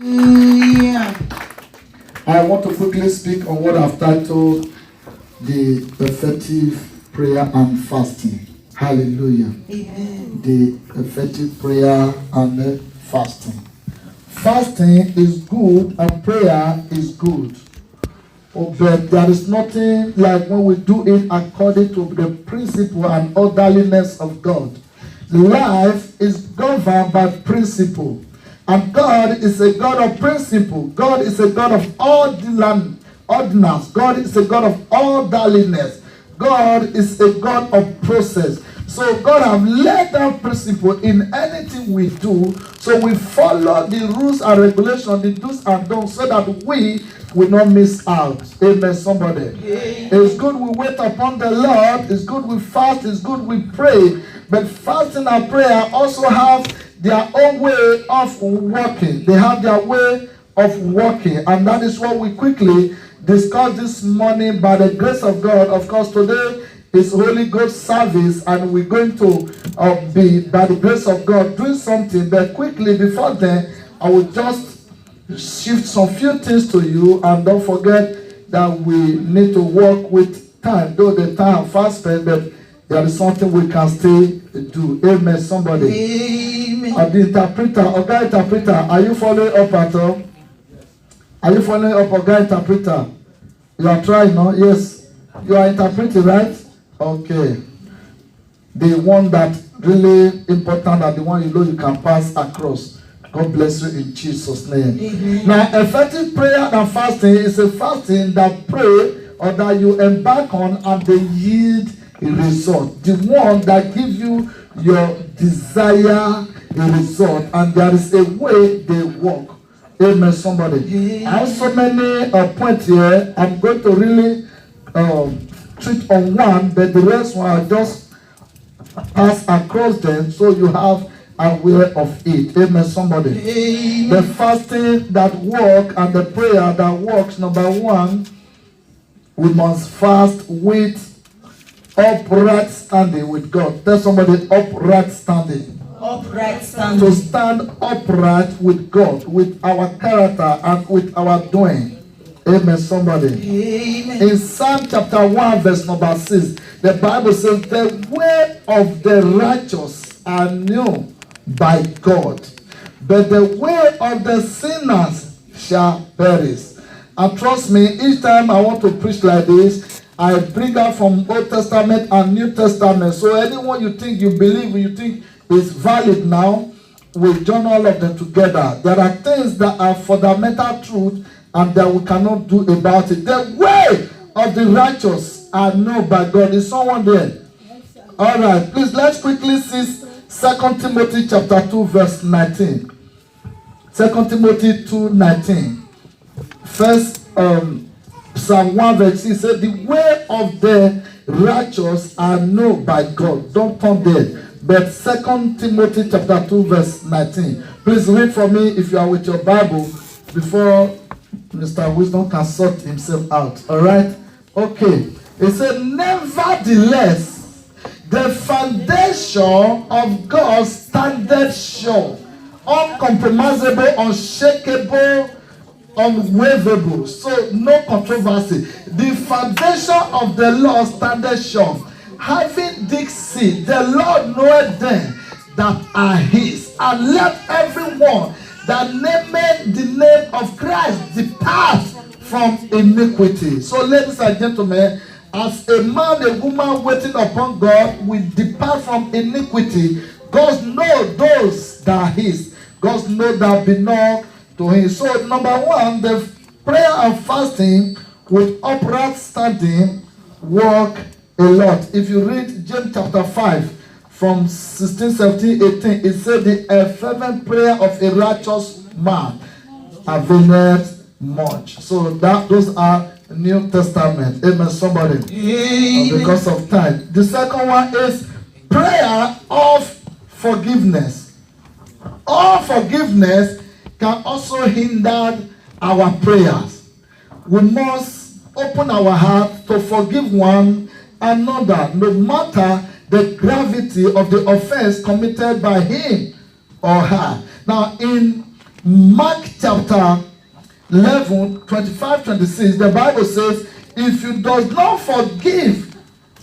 Yeah. I want to quickly speak on what I've titled the effective prayer and fasting. Hallelujah. Amen. The effective prayer and fasting. Fasting is good and prayer is good. But there is nothing like when we do it according to the principle and orderliness of God. Life is governed by principle. And God is a God of principle. God is a God of ordinance. God is a God of orderliness. God is a God of process. So God has laid down principle in anything we do. So we follow the rules and regulations, the do's and don'ts, so that we will not miss out. Amen, somebody. Amen. It's good we wait upon the Lord. It's good we fast. It's good we pray. But fasting and prayer also have their own way of working. They have their way of working. And that is what we quickly discuss this morning by the grace of God. Of course, today is Holy Ghost service, and we're going to be, by the grace of God, doing something. But quickly, before then, I will just shift some few things to you, and don't forget that we need to work with time. Though the time fast spent, but there is something we can still do. Amen, somebody. Amen. The interpreter, Oga interpreter, are you following up at all? Are you following up, Oga interpreter? You are trying, no? Yes. You are interpreting, right? Okay. The one that really important and the one you know you can pass across. God bless you in Jesus' name. Amen. Now, effective prayer and fasting is a fasting that pray or that you embark on and they yield a result. The one that gives you your desire a result, and there is a way they work. Amen, somebody. I have so many points here. I'm going to really treat on one, but the rest one I just pass across them so you have aware of it. Amen, somebody. Amen. The fasting that works and the prayer that works. Number one, we must fast with upright standing with God. Tell somebody, upright standing. Upright To standing. stand upright with God, with our character and with our doing. Amen, somebody. Amen. In Psalm chapter 1 verse number 6, the Bible says, the way of the righteous are known by God, but the way of the sinners shall perish. And trust me, each time I want to preach like this, I bring out from Old Testament and New Testament. So anyone you think you believe, you think is valid now, we join all of them together. There are things that are fundamental truth and that we cannot do about it. The way of the righteous are known by God. Is someone there? All right, please let's quickly see 2 Timothy chapter 2 verse 19. 2 Timothy 2:19. First Psalm 1 verse 6 said, the way of the righteous are known by God. Don't turn there. But 2 Timothy chapter 2 verse 19. Please read for me if you are with your Bible before Mr. Wisdom can sort himself out. All right? Okay. It said, nevertheless, the foundation of God standeth sure, uncompromisable, unshakable, unwaverable. So no controversy. The foundation of the Lord standeth sure, having this seed, the Lord knoweth them that are his, and let everyone that nameth the name of Christ depart from iniquity. So ladies and gentlemen, as a man, a woman waiting upon God will depart from iniquity. God knows those that are his. God knows that belong to him. So number one, the prayer and fasting with upright standing work a lot. If you read James chapter 5 from 16, 17, 18, it said the fervent prayer of a righteous man availeth much. So that those are New Testament. Amen, somebody. Amen. Because of time. The second one is prayer of forgiveness. All forgiveness can also hinder our prayers. We must open our heart to forgive one another, no matter the gravity of the offense committed by him or her. Now, in Mark chapter 11, 25, 26, the Bible says, if you does not forgive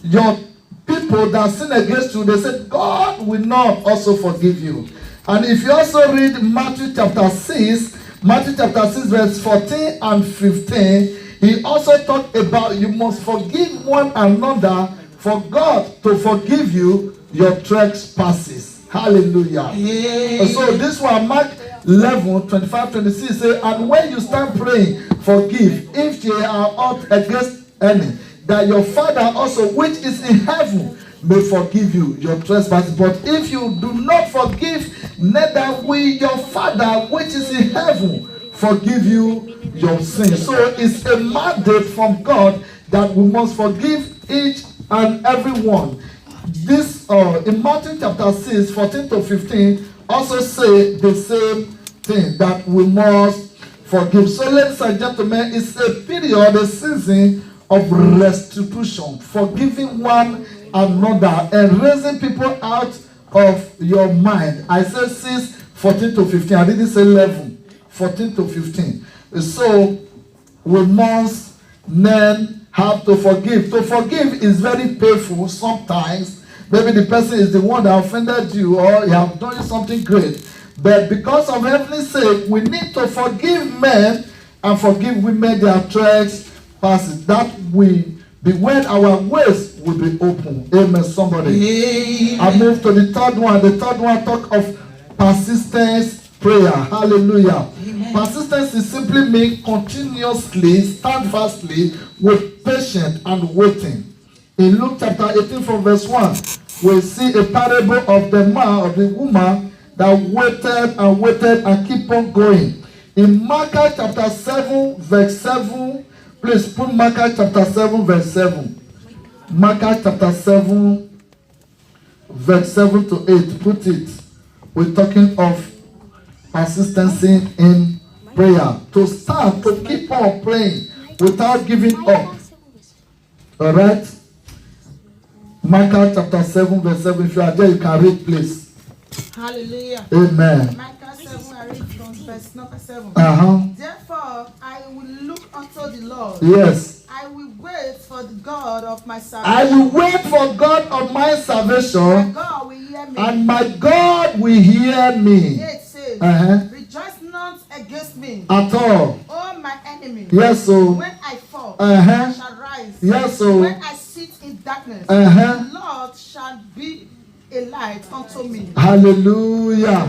your people that sin against you, they said, God will not also forgive you. And if you also read Matthew chapter 6 verse 14 and 15, he also talked about you must forgive one another for God to forgive you your trespasses. Hallelujah. Amen. So this one, Mark 11, 25, 26 say, and when you start praying, forgive if ye are ought against any, that your Father also which is in heaven may forgive you your trespasses. But if you do not forgive, neither will your Father which is in heaven forgive you your sins. So it's a mandate from God that we must forgive each and every one. This in Matthew chapter 6, 14 to 15 also say the same thing, that we must forgive. So ladies and gentlemen, it's a period, a season of restitution, forgiving one another and raising people out of your mind. I said 6, 14 to 15. I didn't say 11, 14 to 15. So we must then have to forgive. To forgive is very painful sometimes. Maybe the person is the one that offended you, or you have done something great. But because of heaven's sake, we need to forgive men and forgive women their trespasses. That will be when our ways will be open. Amen, somebody. Amen. I move to the third one. The third one talk of persistence prayer. Hallelujah. Amen. Persistence is simply mean continuously, steadfastly, with patience and waiting. In Luke chapter 18 from verse 1, we see a parable of the man, of the woman that waited and keep on going. In Mark chapter 7 verse 7, please put Mark chapter 7 verse 7. Mark chapter 7 verse 7 to 8, put it. We're talking of persistency in prayer. To stand, to keep on praying without giving up. Alright? Mark chapter 7 verse 7. If you are there, you can read, please. Hallelujah. Amen. Micah 7, I read from verse number 7. Therefore, I will look unto the Lord. Yes. I will wait for the God of my I salvation. will wait for God of my My salvation, God will hear me. and my God will hear me. 8 says, rejoice not against me, At all. O my enemy. Yes, so. When I fall, I shall rise. Yes, so. When I sit in darkness, Uh-huh. the Lord shall be a light unto me. Hallelujah.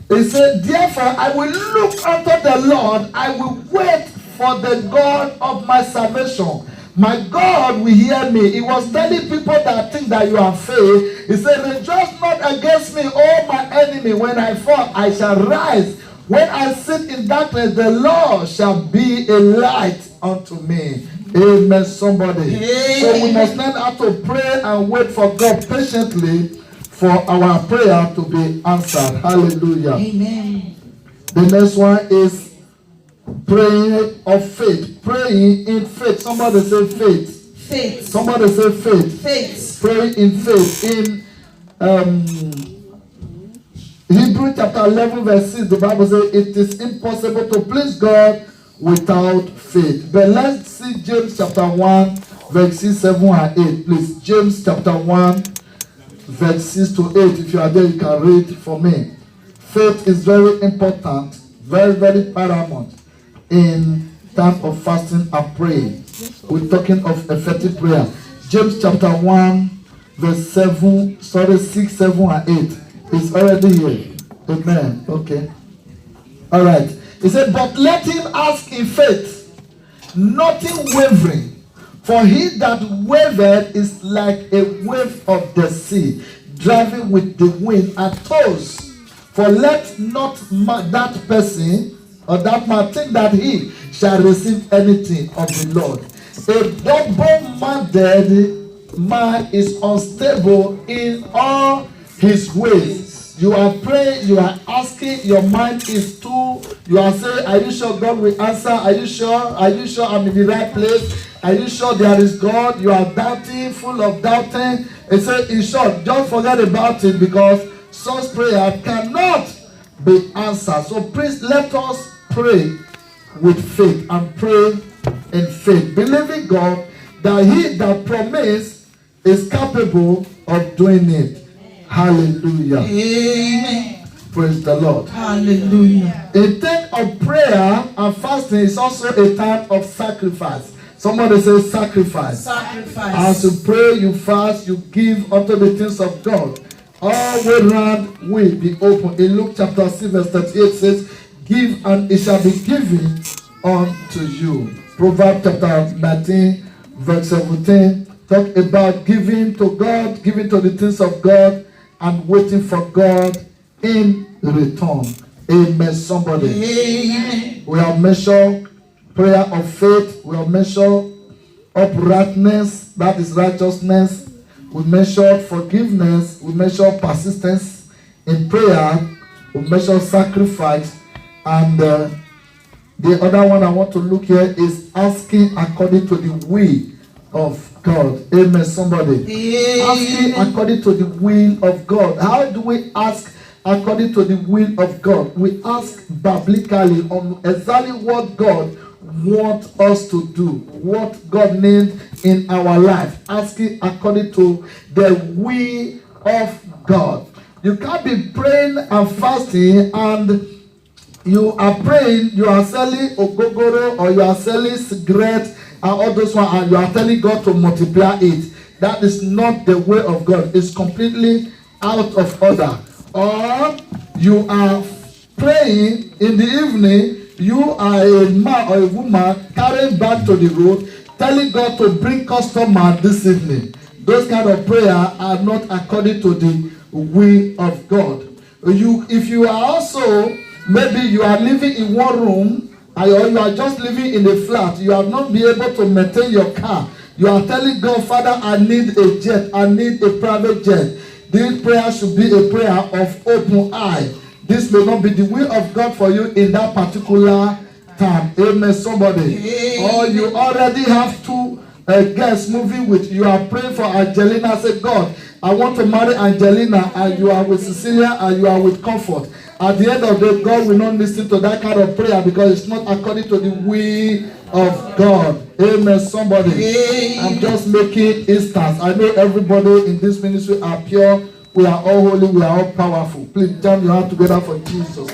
He said, therefore, I will look unto the Lord, I will wait for the God of my salvation. My God will hear me. He was telling people that think that you are faith. He said, rejoice not against me, O my enemy. When I fall, I shall rise. When I sit in darkness, the Lord shall be a light unto me. Amen, somebody. So we must learn how to pray and wait for God patiently for our prayer to be answered. Hallelujah. Amen. The next one is praying of faith. Praying in faith. Somebody say faith. Faith. Somebody say faith. Faith. Praying in faith. In Hebrews chapter 11 verse 6, the Bible says it is impossible to please God without faith. But let's see James chapter 1 verses 7 and 8. Please, James chapter 1 verse 6 to 8. If you are there, you can read for me. Faith is very important, very, very paramount in time of fasting and praying. We're talking of effective prayer. James chapter 1 verse 7, 6, 7 and 8 is already here. Amen. Okay. All right. He said, but let him ask in faith, nothing wavering. For he that wavered is like a wave of the sea, driving with the wind and tossed. For let not that person or that man think that he shall receive anything of the Lord. A double-minded man is unstable in all his ways. You are praying, you are asking, your mind is too, you are saying, are you sure God will answer? Are you sure? Are you sure I'm in the right place? Are you sure there is God? You are doubting, full of doubting. It says, in short, don't forget about it, because such prayer cannot be answered. So please let us pray with faith and pray in faith, believing God that he that promised is capable of doing it. Hallelujah. Amen. Praise the Lord. Hallelujah. A time of prayer and fasting is also a time of sacrifice. Somebody say sacrifice. Sacrifice. As you pray, you fast, you give unto the things of God. All way round will be open. In Luke chapter 6 verse 38 says, give and it shall be given unto you. Proverbs chapter 19 verse 17 talk about giving to God, giving to the things of God, and waiting for God in return. Amen, somebody. Amen. We have measured prayer of faith. We have measured uprightness, that is righteousness. We measure forgiveness. We measure persistence in prayer. We measure sacrifice. And the other one I want to look here is asking according to the will of God. Amen, somebody. Amen. Asking according to the will of God. How do we ask according to the will of God? We ask biblically on exactly what God wants us to do, what God needs in our life, asking according to the will of God. You can't be praying and fasting and you are praying, you are selling ogogoro or you are selling cigarettes and all those ones, and you are telling God to multiply it. That is not the way of God. It's completely out of order. Or you are praying in the evening, you are a man or a woman carrying back to the road, telling God to bring customer this evening. Those kind of prayer are not according to the will of God. If you are also, maybe you are living in one room, or you are just living in a flat, you have not been able to maintain your car. You are telling God, Father, I need a jet, I need a private jet. This prayer should be a prayer of open eye. This may not be the will of God for you in that particular time. Amen, somebody. Amen. Or you already have two guests moving with you. Are praying for Angelina. Say, God, I want to marry Angelina, and you are with Cecilia, and you are with Comfort. At the end of the day, God will not listen to that kind of prayer because it's not according to the will of God. Amen, somebody. Amen. I'm just making instance. I know everybody in this ministry are pure. We are all holy. We are all powerful. Please jam your hand together for Jesus.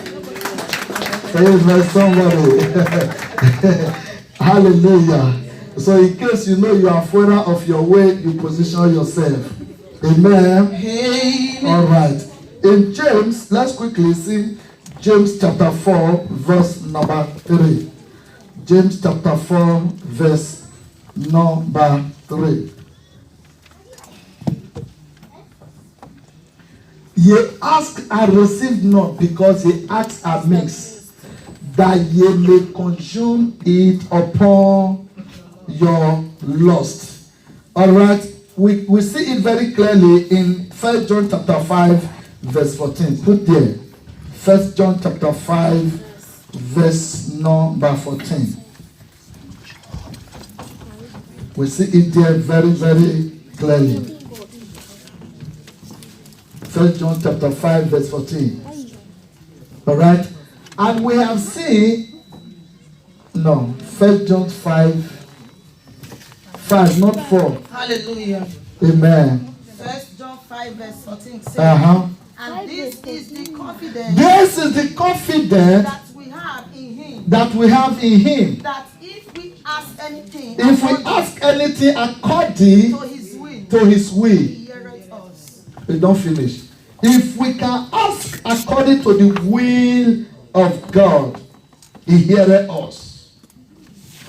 Amen, somebody. Hallelujah. So in case you know you are further of your way, you position yourself. Amen. Amen. All right. In James, let's quickly see James chapter 4, verse number 3. James chapter 4, verse number 3. Ye ask and receive not, because ye ask amiss, that ye may consume it upon your lust. All right. We see it very clearly in 1 John chapter 5, verse 14. Put there. 1 John chapter 5, verse number 14. We see it there very, very clearly. 1 John chapter 5, verse 14. All right. And we have seen, 1 John 5, not 4. Hallelujah. Amen. 1 John 5, verse 14 says, and this is the confidence. This is the confidence that we have in Him. That we have in Him. That if we ask anything, according to His will, He heareth us. We don't finish. If we can ask according to the will of God, He heareth us.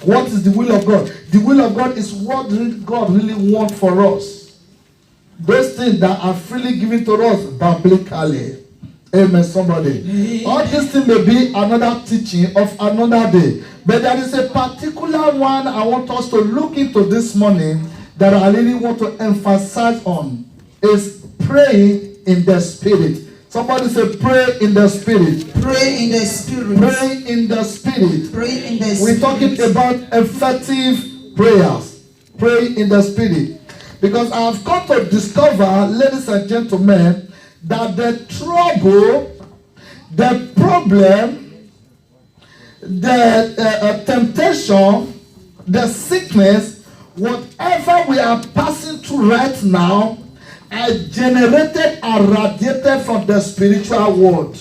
What is the will of God? The will of God is what God really wants for us. Those things that are freely given to us biblically. Amen, somebody. Amen. All these things may be another teaching of another day. But there is a particular one I want us to look into this morning that I really want to emphasize on. Is praying in the Spirit. Somebody say, pray in the Spirit. Pray in the Spirit. Pray in the Spirit. Pray in the Spirit. We're talking about effective prayers. Pray in the Spirit. Because I have come to discover, ladies and gentlemen, that the trouble the problem, the temptation, the sickness, whatever we are passing through right now, are generated and radiated from the spiritual world.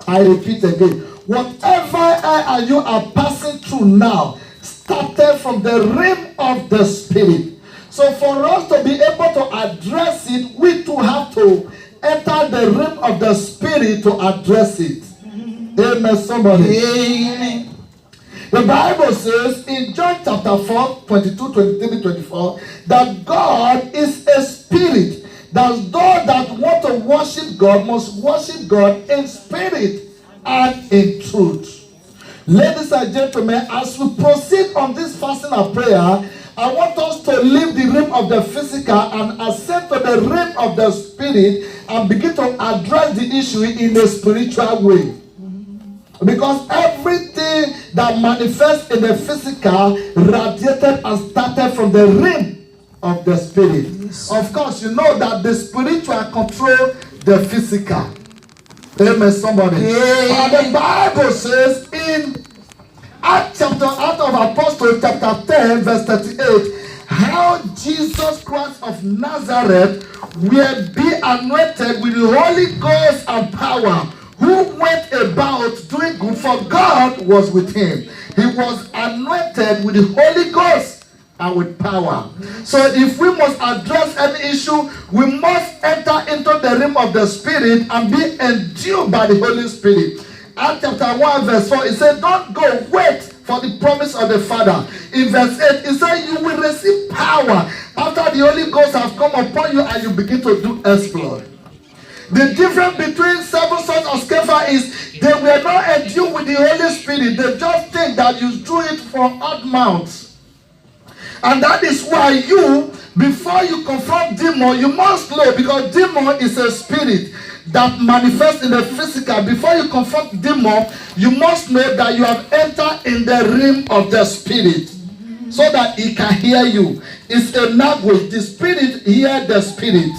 I repeat again. Whatever you are passing through now started from the realm of the spirit. So for us to be able to address it, we too have to enter the realm of the spirit to address it. Amen, somebody. Amen. The Bible says in John chapter 4, 22, 23, 24, that God is a spirit. That those that want to worship God must worship God in spirit and in truth. Ladies and gentlemen, as we proceed on this fasting and prayer, I want us to leave the realm of the physical and ascend to the realm of the spirit and begin to address the issue in a spiritual way. Because everything that manifests in the physical radiated and started from the realm of the spirit. Yes. Of course, you know that the spiritual control the physical. Amen, somebody. And the Bible says in Acts of Apostles chapter 10 verse 38, how Jesus Christ of Nazareth will be anointed with the Holy Ghost and power, who went about doing good, for God was with him. He was anointed with the Holy Ghost and with power. So if we must address any issue, we must enter into the realm of the Spirit and be endued by the Holy Spirit. Acts chapter 1 verse 4, it said, don't go, wait for the promise of the Father. In verse 8, it said, you will receive power after the Holy Ghost has come upon you and you begin to do exploit. The difference between seven sons of Sceva is they were not endued with the Holy Spirit. They just think that you do it for odd mounts. And that is why you, before you confront demon, you must know, because demon is a spirit that manifests in the physical. Before you confront demon, you must know that you have entered in the realm of the spirit, so that he can hear you. It's a language. The spirit hears the spirit.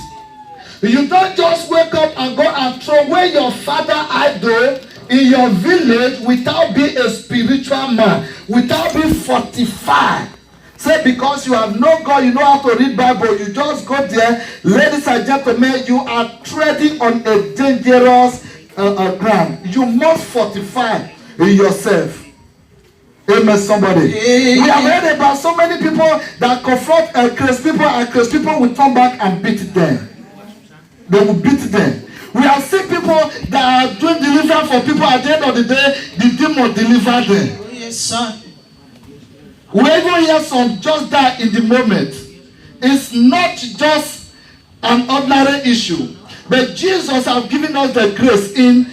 You don't just wake up and go and throw away your father idol in your village without being a spiritual man, without being fortified. Say because you have no God, you know how to read Bible, you just go there. Ladies and gentlemen, you are treading on a dangerous ground. You must fortify yourself. Amen, somebody. We have heard about so many people that confront crazy people, and crazy people will turn back and beat them. They will beat them. We have seen people that are doing deliverance for people. At the end of the day, the demon deliver them. Yes, sir. We even hear some just die in the moment. It's not just an ordinary issue. But Jesus has given us the grace. In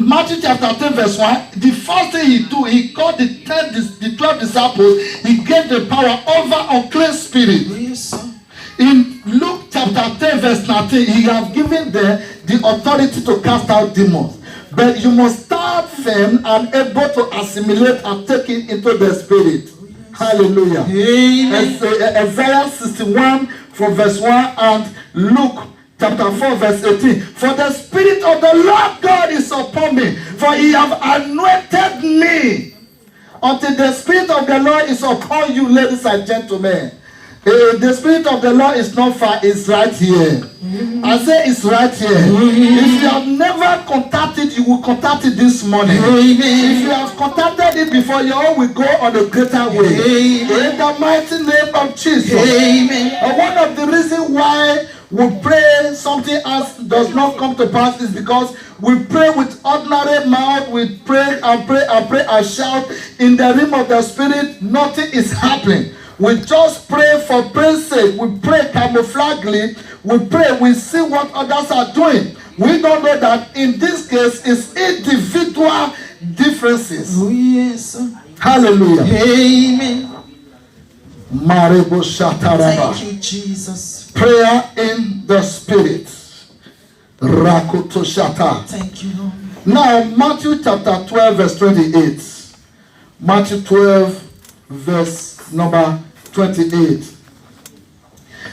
Matthew chapter 10 verse 1, the first thing he do, he called the 12 disciples, he gave the power over unclean spirit. Yes, sir. In Luke chapter 10 verse 19, he has given them the authority to cast out demons. But you must stand firm and able to assimilate and take it into the spirit. Hallelujah. Amen. Isaiah 61 from verse 1 and Luke chapter 4 verse 18. For the spirit of the Lord God is upon me, for he have anointed me. Until the spirit of the Lord is upon you, ladies and gentlemen. The spirit of the Lord is not far, it's right here. I say it's right here. If you have never contacted, you will contact it this morning. If you have contacted it before, you all will go on a greater way. In the mighty name of Jesus. And one of the reasons why we pray something else does not come to pass is because we pray with ordinary mouth. We pray and pray and pray and shout in the realm of the spirit. Nothing is happening. We just pray for prayer's sake. We pray camouflagely. We pray, we see what others are doing. We don't know that in this case it's individual differences. Oh, yes. Hallelujah. Amen. Thank you, Jesus. Prayer in the spirit. Rakoto Shata. Thank you, Lord. Now, Matthew chapter 12, verse 28. Matthew 12, verse number 28.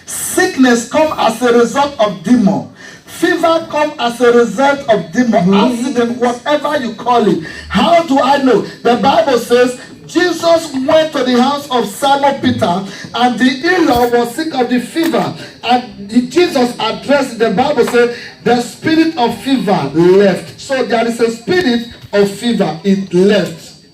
Sickness comes as a result of demon. Fever comes as a result of demon, accident, whatever you call it. How do I know? The Bible says Jesus went to the house of Simon Peter, and the in-law was sick of the fever. And Jesus addressed it. The Bible said the spirit of fever left. So there is a spirit of fever. It left.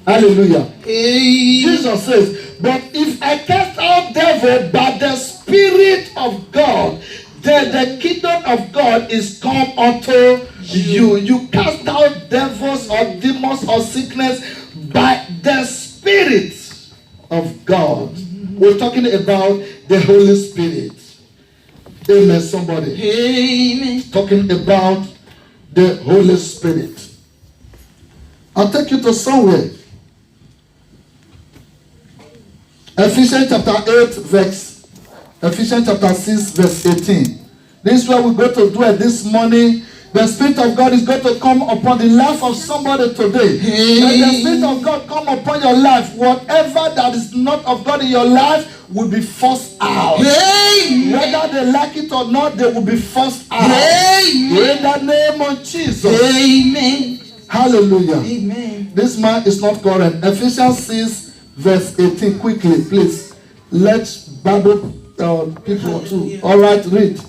Hallelujah. Jesus says, but if I cast out devil by the Spirit of God, then the kingdom of God is come unto you. You cast out devils or demons or sickness by the Spirit of God. We're talking about the Holy Spirit. Amen, somebody. Amen. Talking about the Holy Spirit. I'll take you to somewhere. Ephesians chapter 6 verse 18. This is where we're going to do it this morning. The Spirit of God is going to come upon the life of somebody today. When the Spirit of God come upon your life, whatever that is not of God in your life will be forced out. Amen. Whether they like it or not, they will be forced out. Amen. In the name of Jesus. Amen. Hallelujah. Amen. This man is not current. Ephesians 6 verse 18, quickly, please. Let's Bible people too. All right, read.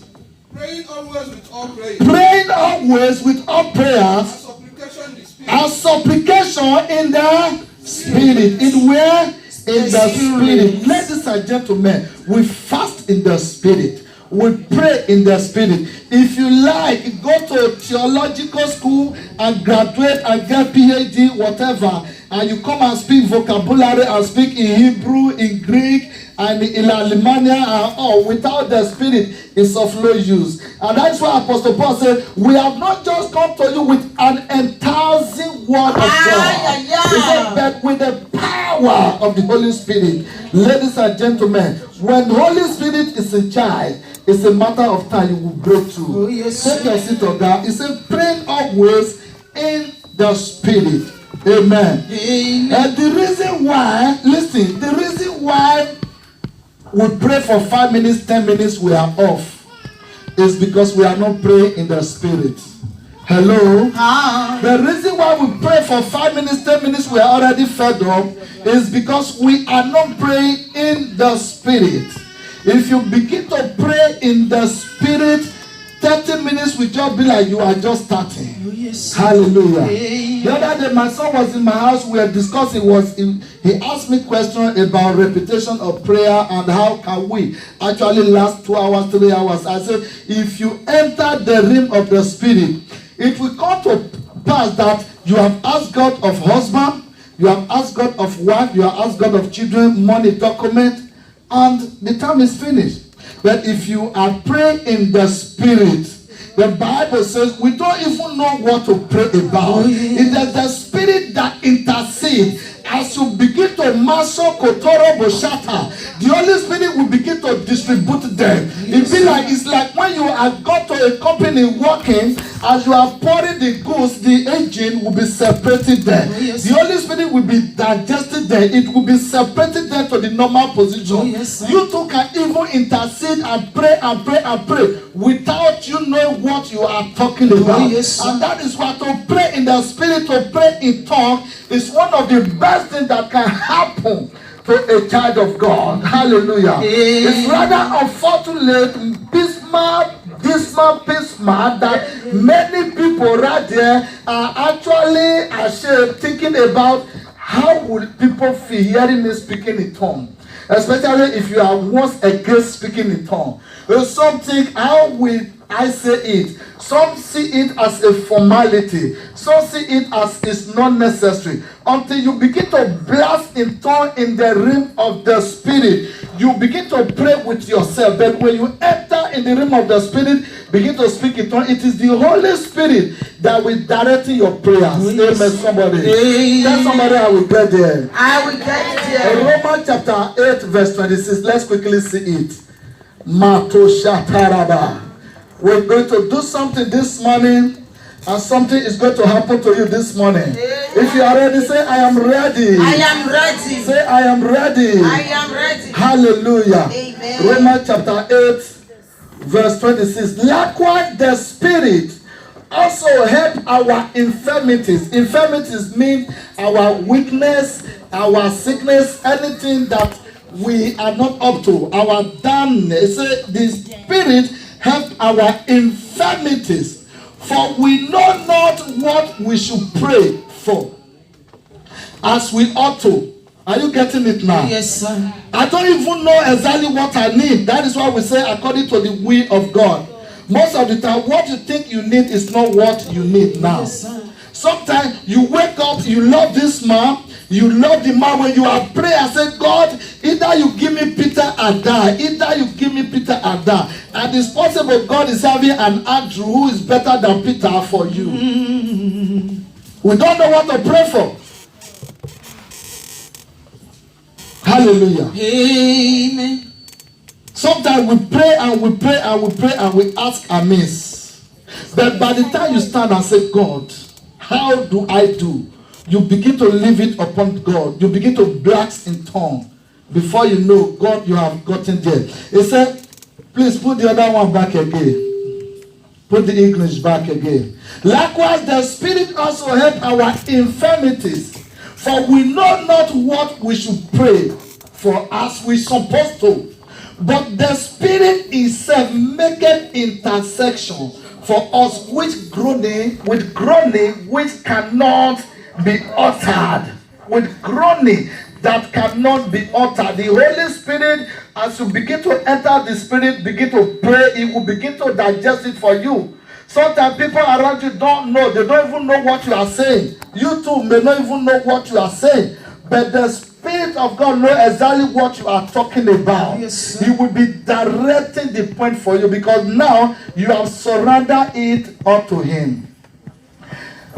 Praying always with all prayer. Praying always with all prayers And supplication in the and Spirit. supplication in the Spirit. In where? In the Spirit. Ladies and gentlemen, we fast in the Spirit. We pray in the Spirit. If you like, go to theological school and graduate and get PhD, whatever, and you come and speak vocabulary and speak in Hebrew, in Greek, and in Alemania and all, without the Spirit, it's of no use. And that's why Apostle Paul said, we have not just come to you with an enticing word of God. He said, but with the power of the Holy Spirit. Ladies and gentlemen, when the Holy Spirit is in charge, it's a matter of time you will break through. Oh, yes, take your seat on that. He said, praying always in the Spirit. Amen. Amen. And the reason why, listen, the reason why we pray for 5 minutes, 10 minutes, we are off, is because we are not praying in the Spirit. Hello? The reason why we pray for 5 minutes, 10 minutes, we are already fed up, is because we are not praying in the Spirit. If you begin to pray in the Spirit, 30 minutes will just be like you are just starting. Oh, yes. Hallelujah. Amen. The other day, my son was in my house. We were discussing. He asked me question about repetition of prayer and how can we actually last 2 hours, 3 hours. I said, if you enter the realm of the Spirit, it will come to pass that you have asked God of husband, you have asked God of wife, you have asked God of children, money, document, and the time is finished. But if you are praying in the Spirit, the Bible says we don't even know what to pray about. It is the Spirit that intercedes. As you begin to maso kotoro boshata, the Holy Spirit will begin to distribute them. It's like when you are got to a company working, as you are pouring the goods, the engine will be separated there. The Holy Spirit will be digested there. It will be separated there to the normal position. You too can even intercede and pray and pray and pray without you knowing what you are talking about. And that is why to pray in the Spirit, to pray in tongues, is one of the best things that can happen to a child of God. Hallelujah. It's rather unfortunate, dismal, that many people right there are actually ashamed, thinking about how will people feel hearing me speaking in tongues. Especially if you are once against speaking in tongues. Some think, how will I say it? Some see it as a formality. Some see it as it's not necessary. Until you begin to blast in tongues in the realm of the Spirit, you begin to pray with yourself. But when you enter in the realm of the Spirit, begin to speak in tongues, it is the Holy Spirit that will direct your prayers. Amen, somebody. Tell somebody I will get there. I will get there. Romans chapter 8 verse 26. Let's quickly see it. Mato Shataraba. We're going to do something this morning, and something is going to happen to you this morning. If you are ready, say, I am ready. I am ready. Say, I am ready. I am ready. Hallelujah. Amen. Romans chapter 8, verse 26. Likewise, the Spirit also help our infirmities. Infirmities mean our weakness, our sickness, anything that we are not up to, our damnness. The Spirit help our infirmities, for we know not what we should pray for as we ought to. Are you getting it now? Yes, sir. I don't even know exactly what I need. That is why we say according to the will of God. Most of the time, what you think you need is not what you need now. Yes, sir. Sometimes you wake up, you love this man, you love the man. When you are praying and say, God, either you give me Peter or die, either you give me Peter or die. And it's possible God is having an Andrew who is better than Peter for you. We don't know what to pray for. Hallelujah. Amen. Sometimes we pray and we pray and we pray and we ask amiss. But by the time you stand and say, God, how do I do? You begin to leave it upon God. You begin to blast in tongue. Before you know, God, you have gotten there. He said, please put the other one back again. Put the English back again. Likewise, the Spirit also help our infirmities. For we know not what we should pray for as we supposed to. But the Spirit itself maketh intercession for us with groaning which cannot be uttered. With groaning that cannot be uttered. The Holy Spirit, as you begin to enter the Spirit, begin to pray, it will begin to digest it for you. Sometimes people around you don't know. They don't even know what you are saying. You too may not even know what you are saying. But the Spirit of God knows exactly what you are talking about. Yes, He will be directing the point for you because now you have surrendered it unto Him.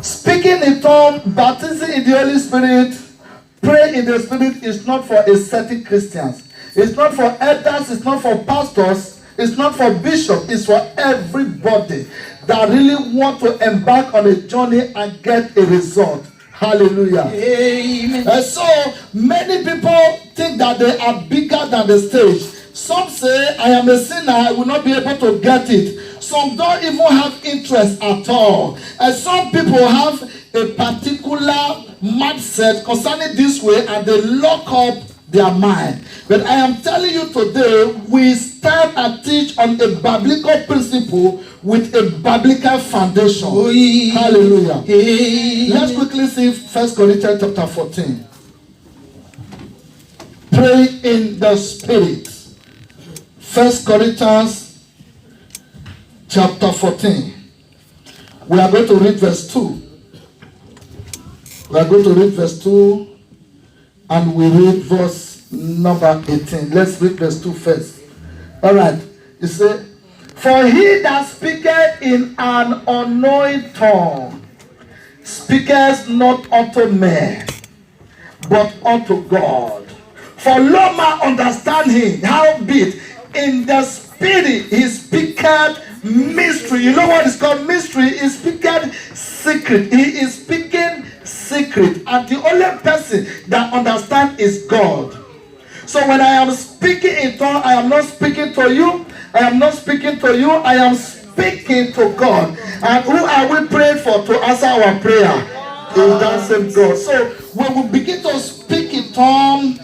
Speaking in tongues, baptism in the Holy Spirit, pray in the Spirit is not for a certain Christians. It's not for elders. It's not for pastors. It's not for bishops. It's for everybody that really want to embark on a journey and get a result. Hallelujah. Amen. And so many people think that they are bigger than the stage. Some say, I am a sinner, I will not be able to get it. Some don't even have interest at all. And some people have a particular mindset concerning this way and they lock up their mind. But I am telling you today, we stand and teach on a biblical principle with a biblical foundation. Hallelujah. Let's quickly see 1 Corinthians chapter 14. Pray in the Spirit. 1 Corinthians chapter 14. We are going to read verse 2. We are going to read verse 2 and we read verse number 18. Let's read verse 2 first. All right. It says, for he that speaketh in an unknown tongue speaketh not unto men, but unto God. For no man understand him, howbeit in the Spirit he speaketh mystery. You know what is called mystery? He speaketh secret. He is speaking secret. And the only person that understands is God. So when I am speaking in tongues, I am not speaking to you. I am not speaking to you. I am speaking to God. And who are we praying for to answer our prayer? Is that same God. So when we begin to speak in tongues,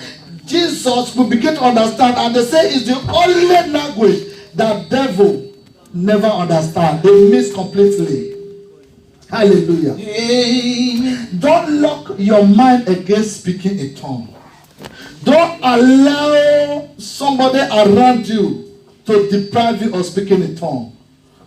Jesus will begin to understand. And they say it's the only language that devil never understand. They miss completely. Hallelujah. Amen. Don't lock your mind against speaking in tongues. Don't allow somebody around you to deprive you of speaking in tongues.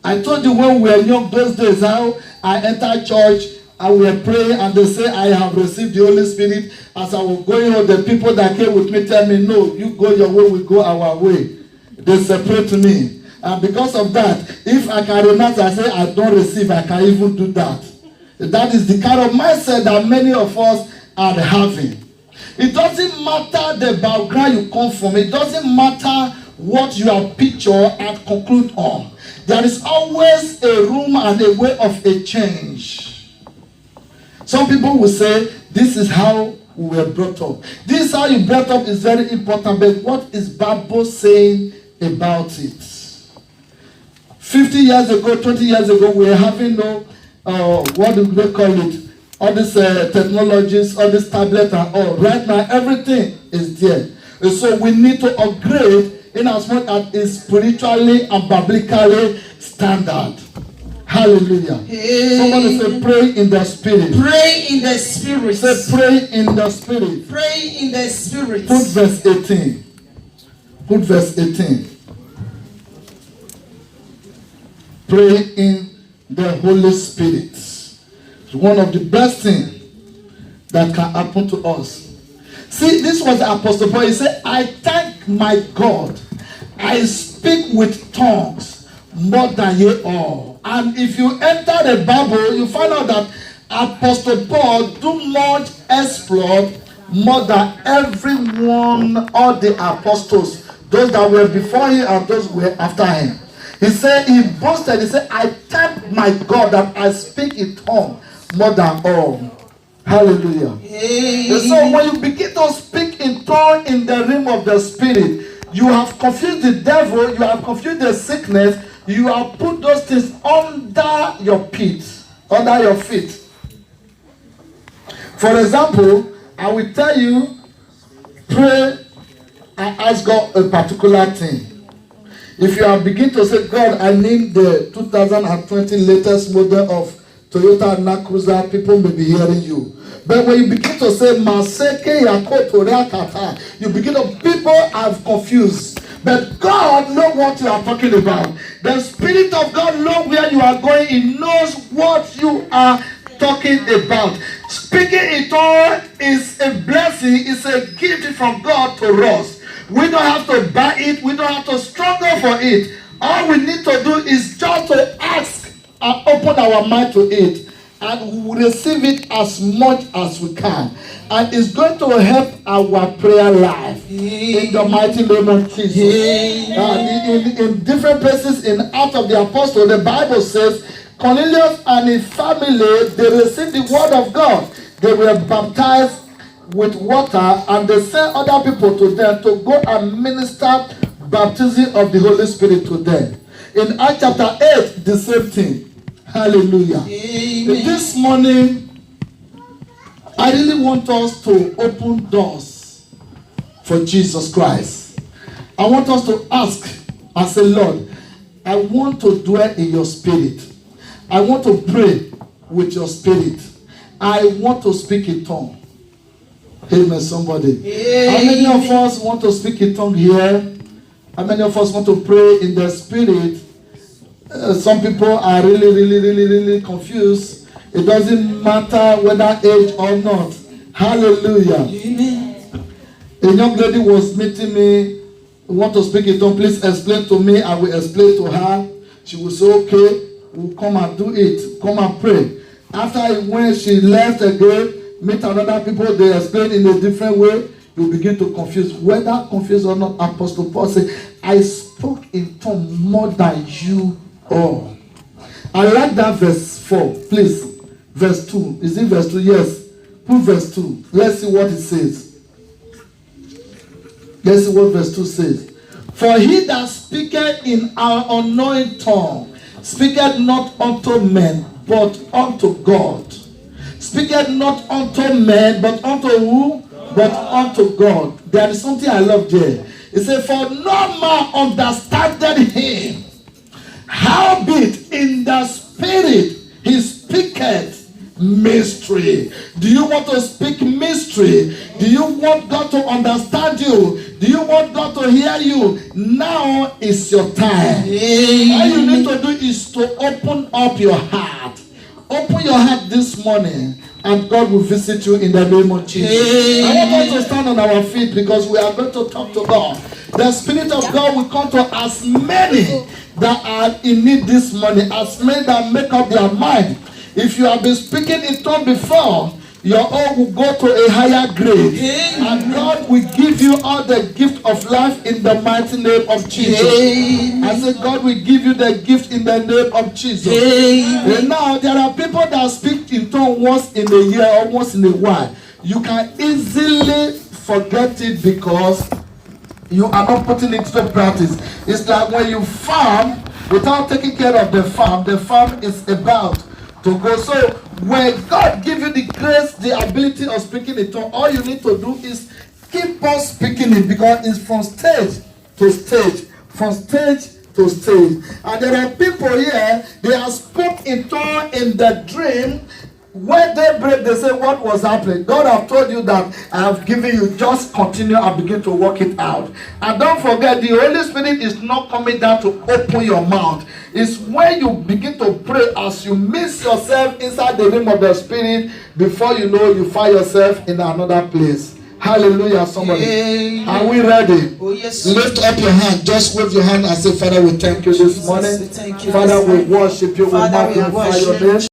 I told you when we were young those days how I entered church and we were praying and they say I have received the Holy Spirit. As I was going home, the people that came with me tell me, no, you go your way, we go our way. They separate me. And because of that, if I can renounce, I say I don't receive, I can even do that. That is the kind of mindset that many of us are having. It doesn't matter the background you come from. It doesn't matter what you have pictured and conclude on. There is always a room and a way of a change. Some people will say, this is how we were brought up. This is how you brought up is very important. But what is Bible saying about it? 50 years ago, 20 years ago, we were having no, what do they call it? All these technologies, all this tablet and all. Right now, everything is there. And so we need to upgrade in as much as is spiritually and biblically standard. Hallelujah. Somebody say, pray in the spirit. Pray in the spirit. Say, pray in the spirit. Pray in the spirit. Put verse 18. Put verse 18. Pray in the Holy Spirit. It's one of the best things that can happen to us. See, this was the Apostle Paul. He said, I thank my God. I speak with tongues more than ye all. And if you enter the Bible, you find out that Apostle Paul do much exploit more than everyone, all the apostles, those that were before him and those who were after him. He said, he boasted, he said, I thank my God that I speak in tongues more than all. Hallelujah. And so when you begin to speak in tongues in the realm of the spirit, you have confused the devil, you have confused the sickness, you have put those things under your feet, under your feet. For example, I will tell you, pray and ask God a particular thing. If you are begin to say, God, I need the 2020 latest model of Toyota Land Cruiser, people may be hearing you. But when you begin to say, Maseke Yakoto Reakata, you begin to, people are confused. But God knows what you are talking about. The Spirit of God knows where you are going. He knows what you are talking about. Speaking in tongues is a blessing, it's a gift from God to us. We don't have to buy it, we don't have to struggle for it. All we need to do is just to ask and open our mind to it, and we will receive it as much as we can. And it's going to help our prayer life in the mighty name of Jesus. In different places in Acts of the Apostles, the Bible says Cornelius and his family, they received the word of God. They were baptized with water, and they sent other people to them to go and minister baptism of the Holy Spirit to them. In Acts chapter 8, the same thing. Hallelujah. Amen. This morning, I really want us to open doors for Jesus Christ. I want us to ask and say, Lord, I want to dwell in your spirit. I want to pray with your spirit. I want to speak in tongues. Amen, somebody. How many of us want to speak in tongues here? How many of us want to pray in the spirit? Some people are really confused. It doesn't matter whether age or not. Hallelujah. Amen. A young lady was meeting me. Want to speak in tongues? Please explain to me. I will explain to her. She will say, okay, we'll come and do it. Come and pray. After when she left again, meet another people, they explain in a different way. You begin to confuse. Whether confused or not, Apostle Paul said, I spoke in tongues more than you all. I like that verse 4. Please. Verse 2. Is it verse 2? Yes. Put verse 2. Let's see what it says. Let's see what verse 2 says. For he that speaketh in our unknown tongue speaketh not unto men, but unto God. Speaketh not unto men, but unto who? But unto God. There is something I love there. It says, for no man understandeth him. Howbeit in the spirit he speaketh mystery. Do you want to speak mystery? Do you want God to understand you? Do you want God to hear you? Now is your time. All you need to do is to open up your heart. Open your heart this morning, and God will visit you in the name of Jesus. I want us to stand on our feet because we are going to talk to God. The Spirit of God will come to as many that are in need this morning, as many that make up their mind. If you have been speaking in tongues before, your own will go to a higher grade. And God will give you all the gift of life in the mighty name of Jesus. I said God will give you the gift in the name of Jesus. And now there are people that speak in tongues once in a year or once in a while. You can easily forget it because you are not putting it into practice. It's like when you farm, without taking care of the farm is about to go. So when God give you the grace, the ability of speaking in tongues, all you need to do is keep on speaking it, because it's from stage to stage, from stage to stage. And there are people here, they have spoke in tongues in the dream. When they break, they say, what was happening? God have told you that I have given you, just continue and begin to work it out. And don't forget, the Holy Spirit is not coming down to open your mouth. It's when you begin to pray, as you miss yourself inside the realm of the Spirit, before you know, you find yourself in another place. Hallelujah, somebody. Amen. Are we ready? Oh, yes. Lift up your hand. Just wave your hand and say, Father, we thank you this morning. Thank you. Father, we worship you. We Father, we magnify your worship name.